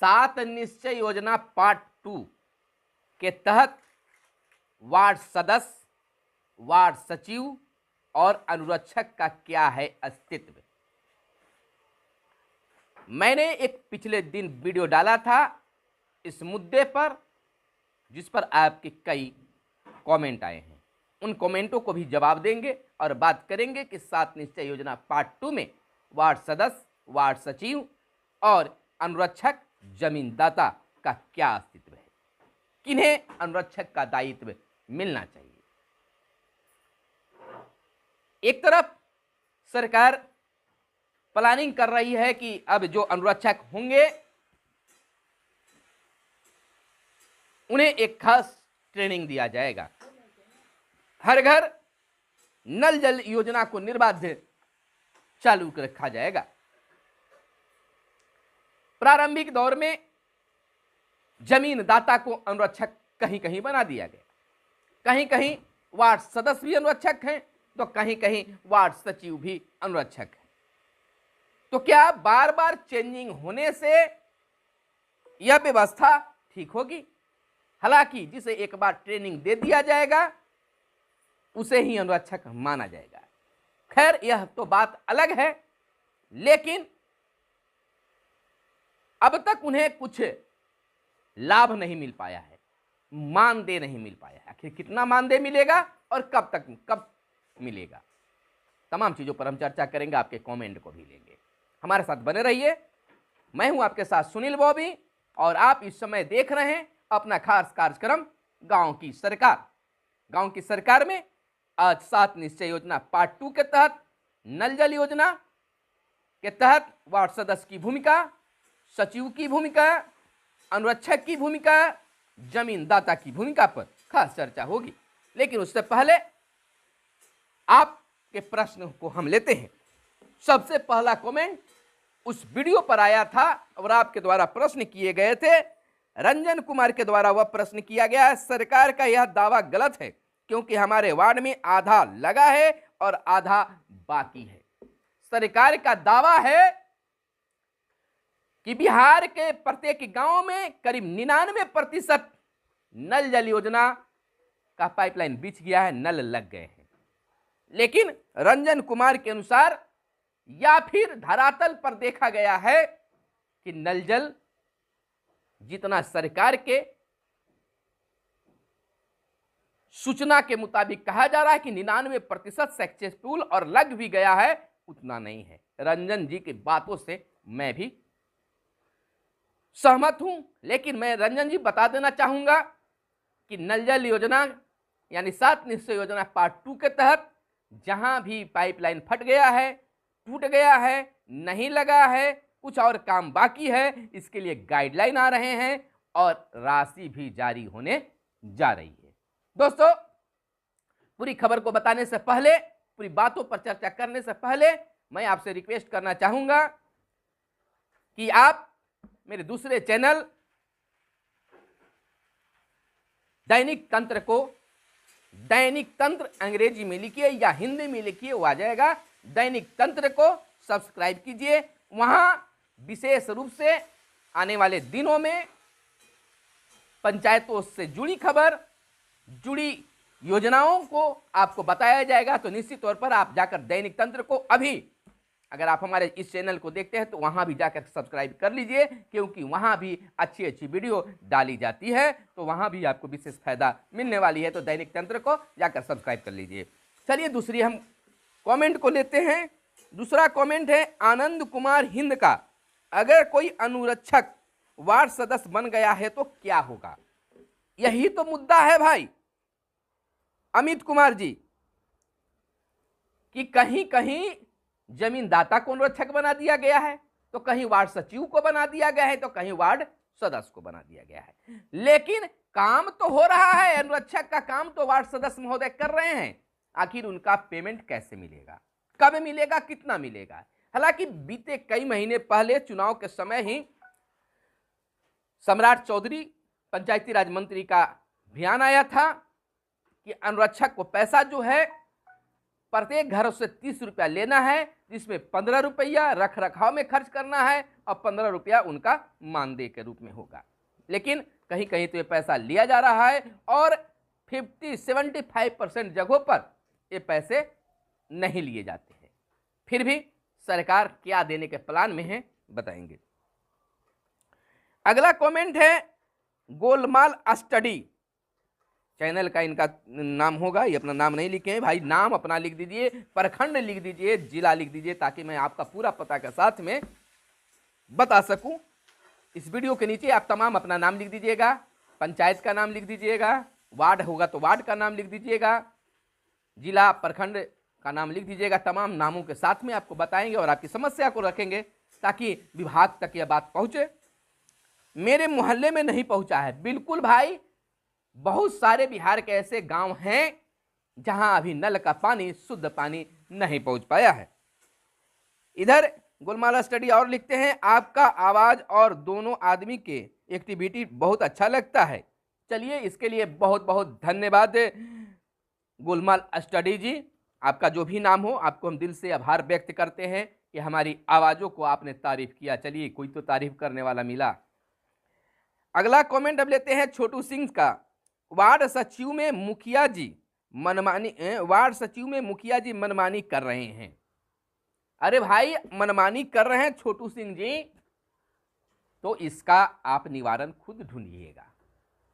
7 निश्चय योजना पार्ट 2 के तहत वार्ड सदस्य, वार्ड सचिव और अनुरक्षक का क्या है अस्तित्व। मैंने एक पिछले दिन वीडियो डाला था इस मुद्दे पर, जिस पर आपके कई कमेंट आए हैं। उन कमेंटों को भी जवाब देंगे और बात करेंगे कि 7 निश्चय योजना पार्ट 2 में वार्ड सदस्य, वार्ड सचिव और अनुरक्षक जमीनदाता का क्या अस्तित्व है, किन्हें अनुरक्षक का दायित्व मिलना चाहिए। एक तरफ सरकार प्लानिंग कर रही है कि अब जो अनुरक्षक होंगे उन्हें एक खास ट्रेनिंग दिया जाएगा। हर घर नल जल योजना को निर्बाध चालू रखा जाएगा। प्रारंभिक दौर में जमीन दाता को अनुरक्षक कहीं कहीं बना दिया गया, कहीं कहीं वार्ड सदस्य भी अनुरक्षक हैं तो कहीं कहीं वार्ड सचिव भी अनुरक्षक हैं। तो क्या बार बार चेंजिंग होने से यह व्यवस्था ठीक होगी? हालांकि जिसे एक बार ट्रेनिंग दे दिया जाएगा उसे ही अनुरक्षक माना जाएगा। खैर, यह तो बात अलग है, लेकिन अब तक उन्हें कुछ लाभ नहीं मिल पाया है, मानदेय नहीं मिल पाया है। आखिर कितना मानदेय मिलेगा और कब मिलेगा, तमाम चीजों पर हम चर्चा करेंगे, आपके कमेंट को भी लेंगे। हमारे साथ बने रहिए। मैं हूं आपके साथ सुनील बॉबी और आप इस समय देख रहे हैं अपना खास कार्यक्रम गांव की सरकार। गांव की सरकार में आज 7 निश्चय योजना पार्ट 2 के तहत नल जल योजना के तहत वार्ड सदस्य की भूमिका, सचिव की भूमिका, अनुरक्षक की भूमिका, जमीनदाता की भूमिका पर खास चर्चा होगी। लेकिन उससे पहले आपके प्रश्न को हम लेते हैं। सबसे पहला कमेंट उस वीडियो पर आया था और आपके द्वारा प्रश्न किए गए थे। रंजन कुमार के द्वारा वह प्रश्न किया गया है, सरकार का यह दावा गलत है क्योंकि हमारे वार्ड में आधा लगा है और आधा बाकी है। सरकार का दावा है कि बिहार के प्रत्येक गांव में करीब 99% नल जल योजना का पाइपलाइन बिछ गया है, नल लग गए हैं। लेकिन रंजन कुमार के अनुसार या फिर धरातल पर देखा गया है कि नल जल जितना सरकार के सूचना के मुताबिक कहा जा रहा है कि 99% सक्सेसफुल और लग भी गया है, उतना नहीं है। रंजन जी की बातों से मैं भी सहमत हूं, लेकिन मैं रंजन जी बता देना चाहूंगा कि नल जल योजना यानी 7 निश्चय योजना पार्ट 2 के तहत जहां भी पाइपलाइन फट गया है, टूट गया है, नहीं लगा है, कुछ और काम बाकी है, इसके लिए गाइडलाइन आ रहे हैं और राशि भी जारी होने जा रही है। दोस्तों, पूरी खबर को बताने से पहले, पूरी बातों पर चर्चा करने से पहले मैं आपसे रिक्वेस्ट करना चाहूंगा कि आप मेरे दूसरे चैनल दैनिक तंत्र को, दैनिक तंत्र अंग्रेजी में लिखिए या हिंदी में लिखिए, वो आ जाएगा। दैनिक तंत्र को सब्सक्राइब कीजिए। वहां विशेष रूप से आने वाले दिनों में पंचायतों से जुड़ी खबर, जुड़ी योजनाओं को आपको बताया जाएगा। तो निश्चित तौर पर आप जाकर दैनिक तंत्र को अभी, अगर आप हमारे इस चैनल को देखते हैं तो वहां भी जाकर सब्सक्राइब कर लीजिए, क्योंकि वहां भी अच्छी अच्छी वीडियो डाली जाती है, तो वहां भी आपको विशेष फायदा मिलने वाली है। तो दैनिक तंत्र को जाकर सब्सक्राइब कर लीजिए। चलिए दूसरी हम कमेंट को लेते हैं। दूसरा कमेंट है आनंद कुमार हिंद का, अगर कोई अनुरक्षक वार्ड सदस्य बन गया है तो क्या होगा? यही तो मुद्दा है भाई अमित कुमार जी, कि कहीं कहीं जमीनदाता को अनुरक्षक बना दिया गया है, तो कहीं वार्ड सचिव को बना दिया गया है, तो कहीं वार्ड सदस्य को बना दिया गया है। लेकिन काम तो हो रहा है, अनुरक्षक का काम तो वार्ड सदस्य महोदय कर रहे हैं। आखिर उनका पेमेंट कैसे मिलेगा, कब मिलेगा, कितना मिलेगा? हालांकि बीते कई महीने पहले चुनाव के समय ही सम्राट चौधरी पंचायती राज मंत्री का बयान आया था कि अनुरक्षक को पैसा जो है प्रत्येक घर से 30 रुपया लेना है, जिसमें 15 रुपया रख रखाव में खर्च करना है और 15 रुपया उनका मानदेय के रूप में होगा। लेकिन कहीं कहीं तो ये पैसा लिया जा रहा है और 75% जगहों पर ये पैसे नहीं लिए जाते हैं। फिर भी सरकार क्या देने के प्लान में है बताएंगे। अगला कमेंट है गोलमाल स्टडी, चैनल का इनका नाम होगा, ये अपना नाम नहीं लिखे हैं भाई, नाम अपना लिख दीजिए, प्रखंड लिख दीजिए, जिला लिख दीजिए, ताकि मैं आपका पूरा पता के साथ में बता सकूं। इस वीडियो के नीचे आप तमाम अपना नाम लिख दीजिएगा, पंचायत का नाम लिख दीजिएगा, वार्ड होगा तो वार्ड का नाम लिख दीजिएगा, जिला प्रखंड का नाम लिख दीजिएगा। तमाम नामों के साथ में आपको बताएंगे और आपकी समस्या को रखेंगे ताकि विभाग तक यह बात पहुंचे। मेरे मोहल्ले में नहीं पहुंचा है, बिल्कुल भाई, बहुत सारे बिहार के ऐसे गांव हैं जहां अभी नल का पानी, शुद्ध पानी नहीं पहुंच पाया है। इधर गोलमाला स्टडी और लिखते हैं, आपका आवाज और दोनों आदमी के एक्टिविटी बहुत अच्छा लगता है। चलिए, इसके लिए बहुत बहुत धन्यवाद गोलमाल स्टडी जी, आपका जो भी नाम हो, आपको हम दिल से आभार व्यक्त करते हैं कि हमारी आवाज़ों को आपने तारीफ किया। चलिए, कोई तो तारीफ करने वाला मिला। अगला कमेंट अब लेते हैं छोटू सिंह का, वार्ड सचिव में मुखिया जी मनमानी कर रहे हैं। अरे भाई, मनमानी कर रहे हैं छोटू सिंह जी, तो इसका आप निवारण खुद ढूंढिएगा।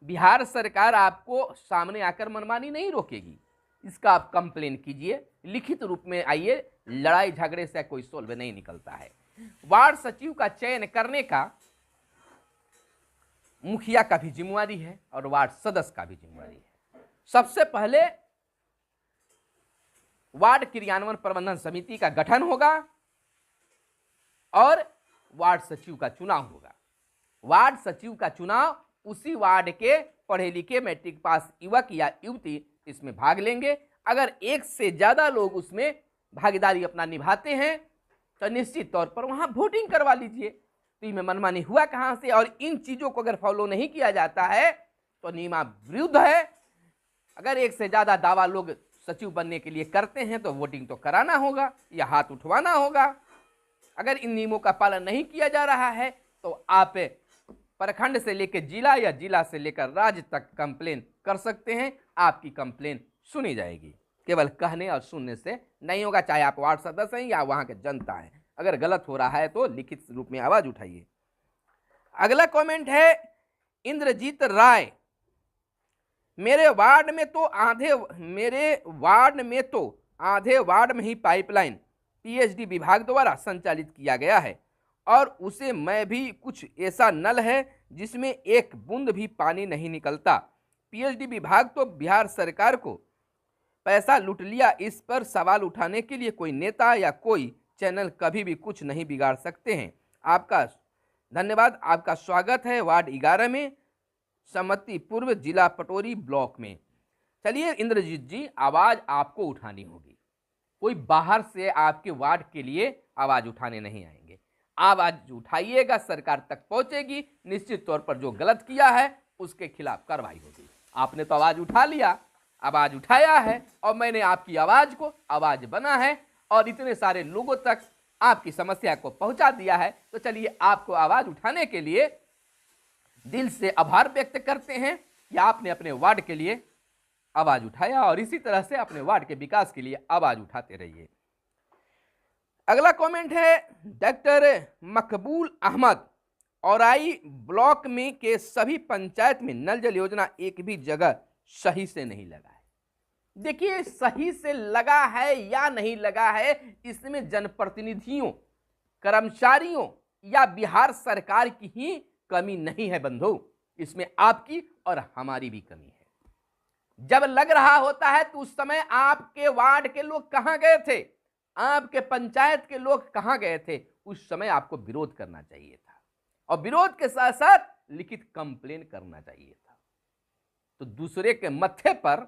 बिहार सरकार आपको सामने आकर मनमानी नहीं रोकेगी, इसका आप कंप्लेन कीजिए, लिखित रूप में आइए। लड़ाई झगड़े से कोई सोल्व नहीं निकलता है। वार्ड सचिव का चयन करने का मुखिया का भी जिम्मेवारी है और वार्ड सदस्य का भी जिम्मेवारी है। सबसे पहले वार्ड क्रियान्वयन प्रबंधन समिति का गठन होगा और वार्ड सचिव का चुनाव होगा। वार्ड सचिव का चुनाव उसी वार्ड के पढ़े लिखे मैट्रिक पास युवक या युवती इसमें भाग लेंगे। अगर एक से ज्यादा लोग उसमें भागीदारी अपना निभाते हैं तो निश्चित तौर पर वहां वोटिंग करवा लीजिए। तो इनमें मनमानी हुआ कहां से? और इन चीजों को अगर फॉलो नहीं किया जाता है तो नियमा विरुद्ध है। अगर एक से ज्यादा दावा लोग सचिव बनने के लिए करते हैं तो वोटिंग तो कराना होगा या हाथ उठवाना होगा। अगर इन नियमों का पालन नहीं किया जा रहा है तो आप प्रखंड से लेकर जिला या जिला से लेकर राज्य तक कंप्लेन कर सकते हैं। आपकी कंप्लेन सुनी जाएगी। केवल कहने और सुनने से नहीं होगा, चाहे आप वार्ड सदस्य हैं या वहां के जनता हैं। अगर गलत हो रहा है तो लिखित रूप में आवाज उठाइए। अगला कमेंट है इंद्रजीत राय, मेरे वार्ड में तो आधे वार्ड में ही पाइपलाइन पीएचडी विभाग द्वारा संचालित किया गया है और उसे मैं भी कुछ ऐसा नल है जिसमें एक बूंद भी पानी नहीं निकलता। पीएचडी विभाग तो बिहार सरकार को पैसा लूट लिया। इस पर सवाल उठाने के लिए कोई नेता या कोई चैनल कभी भी कुछ नहीं बिगाड़ सकते हैं। आपका धन्यवाद। आपका स्वागत है वार्ड 11 में, सम्मति पूर्व, जिला पटोरी ब्लॉक में। चलिए इंद्रजीत जी, आवाज आपको उठानी होगी। कोई बाहर से आपके वार्ड के लिए आवाज उठाने नहीं आएंगे। आवाज उठाइएगा, सरकार तक पहुंचेगी। निश्चित तौर पर जो गलत किया है उसके खिलाफ कार्रवाई होगी। आपने तो आवाज उठा लिया, आवाज उठाया है और मैंने आपकी आवाज को आवाज बना है और इतने सारे लोगों तक आपकी समस्या को पहुंचा दिया है। तो चलिए, आपको आवाज उठाने के लिए दिल से आभार व्यक्त करते हैं कि आपने अपने वार्ड के लिए आवाज उठाया और इसी तरह से अपने वार्ड के विकास के लिए आवाज उठाते रहिए। अगला कमेंट है डॉक्टर मकबूल अहमद, औराई ब्लॉक में के सभी पंचायत में नल जल योजना एक भी जगह सही से नहीं लगा है। देखिए, सही से लगा है या नहीं लगा है, इसमें जनप्रतिनिधियों, कर्मचारियों या बिहार सरकार की ही कमी नहीं है बंधु, इसमें आपकी और हमारी भी कमी है। जब लग रहा होता है तो उस समय आपके वार्ड के लोग कहां गए थे, आपके पंचायत के लोग कहां गए थे? उस समय आपको विरोध करना चाहिए था और विरोध के साथ साथ लिखित कंप्लेन करना चाहिए था। तो दूसरे के मत्थे पर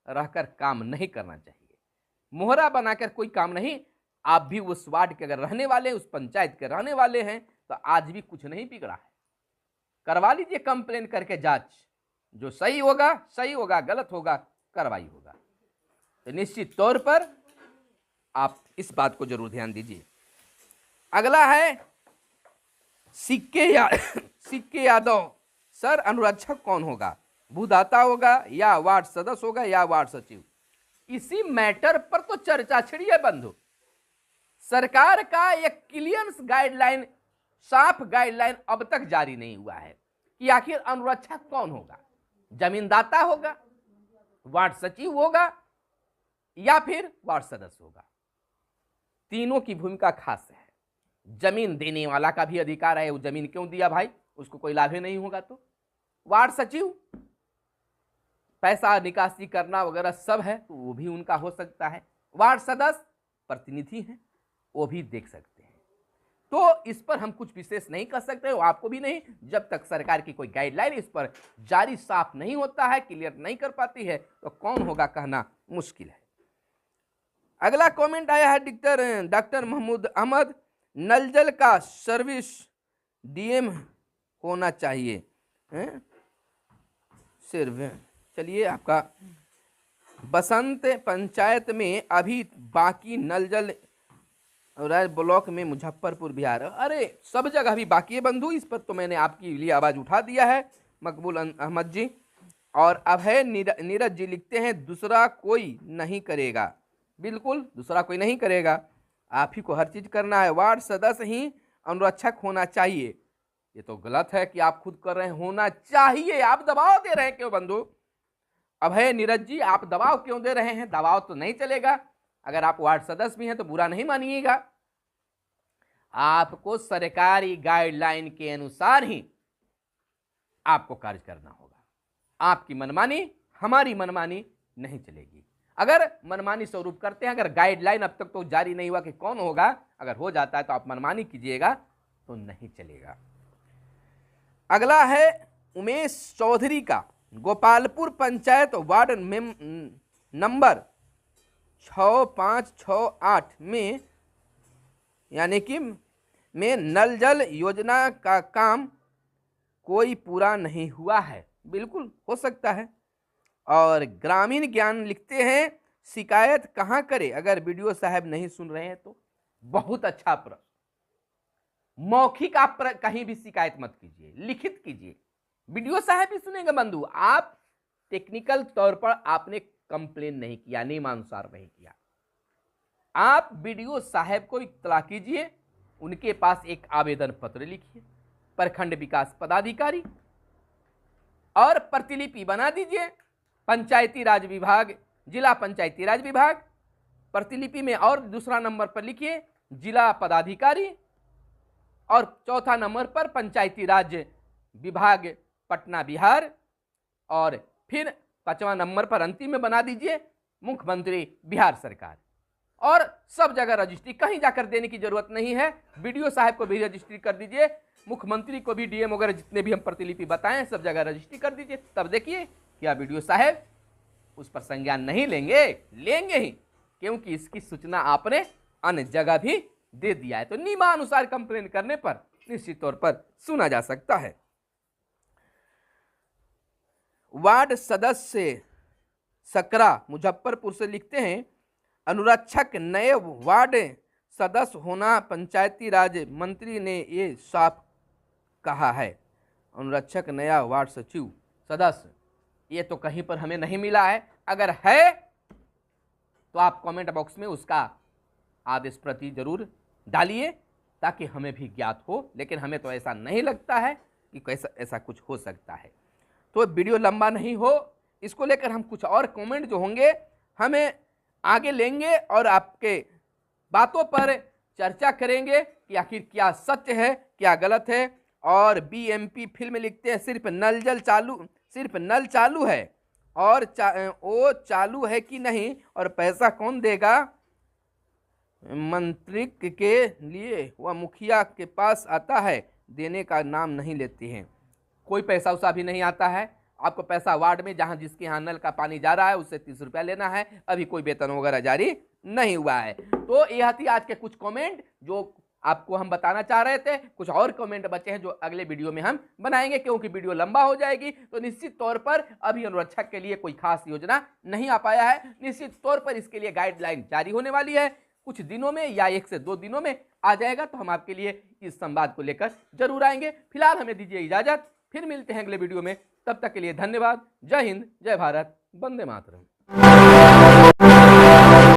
रहकर काम नहीं करना चाहिए, मोहरा बनाकर कोई काम नहीं। आप भी उस वार्ड के अगर रहने वाले, उस पंचायत के रहने वाले हैं तो आज भी कुछ नहीं बिगड़ा है। करवा लीजिए कंप्लेन करके जांच, जो सही होगा सही होगा, गलत होगा कार्रवाई होगा। तो निश्चित तौर पर आप इस बात को जरूर ध्यान दीजिए। अगला है सिक्के यादव। सर अनुरक्षक कौन होगा, भूदाता होगा या वार्ड सदस्य होगा या वार्ड सचिव? इसी मैटर पर तो चर्चा छिड़ी है बंधु। सरकार का एक क्लियर गाइडलाइन, साफ गाइडलाइन अब तक जारी नहीं हुआ है कि आखिर अनुरक्षक कौन होगा, जमींदाता होगा, वार्ड सचिव होगा या फिर वार्ड सदस्य होगा। तीनों की भूमिका खास है। जमीन देने वाला का भी अधिकार है, वो जमीन क्यों दिया भाई, उसको कोई लाभ ही नहीं होगा। तो वार्ड सचिव पैसा निकासी करना वगैरह सब है, तो वो भी उनका हो सकता है। वार्ड सदस्य प्रतिनिधि हैं, वो भी देख सकते हैं। तो इस पर हम कुछ विशेष नहीं कर सकते, वो आपको भी नहीं, जब तक सरकार की कोई गाइडलाइन इस पर जारी साफ नहीं होता है, क्लियर नहीं कर पाती है, तो कौन होगा कहना मुश्किल है। अगला कमेंट आया है डॉक्टर महमूद अहमद। नल जल का सर्विस डीएम होना चाहिए सिर्फ। चलिए, आपका बसंत पंचायत में अभी बाकी नल जल ब्लॉक में मुजफ्फरपुर बिहार, अरे सब जगह भी बाकी है बंधु। इस पर तो मैंने आपके लिए आवाज उठा दिया है मकबूल अहमद जी। और अभय नीरज जी लिखते हैं दूसरा कोई नहीं करेगा। बिल्कुल, दूसरा कोई नहीं करेगा, आप ही को हर चीज करना है। वार्ड सदस्य ही अनुरक्षक होना चाहिए, ये तो गलत है कि आप खुद कर रहे हैं, होना चाहिए। आप दबाव दे रहे हैं क्यों बंधु? अभय नीरज जी, आप दबाव क्यों दे रहे हैं? दबाव तो नहीं चलेगा। अगर आप वार्ड सदस्य भी हैं तो बुरा नहीं मानिएगा। आपको सरकारी गाइडलाइन के अनुसार ही आपको कार्य करना होगा। आपकी मनमानी, हमारी मनमानी नहीं चलेगी। अगर मनमानी स्वरूप करते हैं, अगर गाइडलाइन अब तक तो जारी नहीं हुआ कि कौन होगा, अगर हो जाता है तो आप मनमानी कीजिएगा तो नहीं चलेगा। अगला है उमेश चौधरी का, गोपालपुर पंचायत वार्ड नंबर 6568 में यानी कि में नल जल योजना का काम कोई पूरा नहीं हुआ है। बिल्कुल हो सकता है। और ग्रामीण ज्ञान लिखते हैं शिकायत कहाँ करें अगर बीडीओ साहब नहीं सुन रहे हैं तो? बहुत अच्छा प्रश्न। मौखिक आप कहीं भी शिकायत मत कीजिए, लिखित कीजिए, बीडीओ साहब भी सुनेंगे बंधु। आप टेक्निकल तौर पर आपने कंप्लेन नहीं किया, नियमानुसार नहीं किया, आप बीडीओ साहब को इत्तला कीजिए, उनके पास एक आवेदन पत्र लिखिए, प्रखंड विकास पदाधिकारी, और प्रतिलिपि बना दीजिए पंचायती राज विभाग, जिला पंचायती राज विभाग। प्रतिलिपि में और दूसरा नंबर पर लिखिए जिला पदाधिकारी, और चौथा नंबर पर पंचायती राज विभाग पटना बिहार, और फिर पांचवा नंबर पर अंतिम में बना दीजिए मुख्यमंत्री बिहार सरकार। और सब जगह रजिस्ट्री, कहीं जाकर देने की जरूरत नहीं है। बीडीओ साहब को भी रजिस्ट्री कर दीजिए, मुख्यमंत्री को भी, डीएम वगैरह जितने भी हम प्रतिलिपि बताएं सब जगह रजिस्ट्री कर दीजिए। तब देखिए क्या बीडीओ साहब उस पर संज्ञान नहीं लेंगे? लेंगे ही, क्योंकि इसकी सूचना आपने अन्य जगह भी दे दिया है। तो नियमानुसार कंप्लेन करने पर निश्चित तौर पर सुना जा सकता है। वार्ड सदस्य सकरा मुजफ्फरपुर से लिखते हैं अनुरक्षक नए वार्ड सदस्य होना, पंचायती राज मंत्री ने ये साफ कहा है। अनुरक्षक नया वार्ड सचिव सदस्य, ये तो कहीं पर हमें नहीं मिला है। अगर है तो आप कमेंट बॉक्स में उसका आदेश प्रति जरूर डालिए ताकि हमें भी ज्ञात हो, लेकिन हमें तो ऐसा नहीं लगता है कि कैसा ऐसा कुछ हो सकता है। तो वीडियो लंबा नहीं हो, इसको लेकर हम कुछ और कमेंट जो होंगे हमें आगे लेंगे और आपके बातों पर चर्चा करेंगे कि आखिर क्या सत्य है क्या गलत है। और बीएमपी फिल्म लिखते हैं सिर्फ नल चालू है और वो चालू है कि नहीं, और पैसा कौन देगा? मंत्री के लिए वह मुखिया के पास आता है, देने का नाम नहीं लेते हैं। कोई पैसा उसा भी नहीं आता है। आपको पैसा वार्ड में जहां जिसके यहाँ नल का पानी जा रहा है उससे 30 रुपया लेना है। अभी कोई वेतन वगैरह जारी नहीं हुआ है। तो यह थी आज के कुछ कमेंट जो आपको हम बताना चाह रहे थे। कुछ और कमेंट बचे हैं जो अगले वीडियो में हम बनाएंगे, क्योंकि वीडियो लंबा हो जाएगी। तो निश्चित तौर पर अभी अनुरक्षक के लिए कोई खास योजना नहीं आ पाया है। निश्चित तौर पर इसके लिए गाइडलाइन जारी होने वाली है। कुछ दिनों में या 1 से 2 दिनों में आ जाएगा, तो हम आपके लिए इस संवाद को लेकर जरूर आएंगे। फिलहाल हमें दीजिए इजाजत, फिर मिलते हैं अगले वीडियो में। तब तक के लिए धन्यवाद। जय हिंद, जय भारत, वंदे मातरम।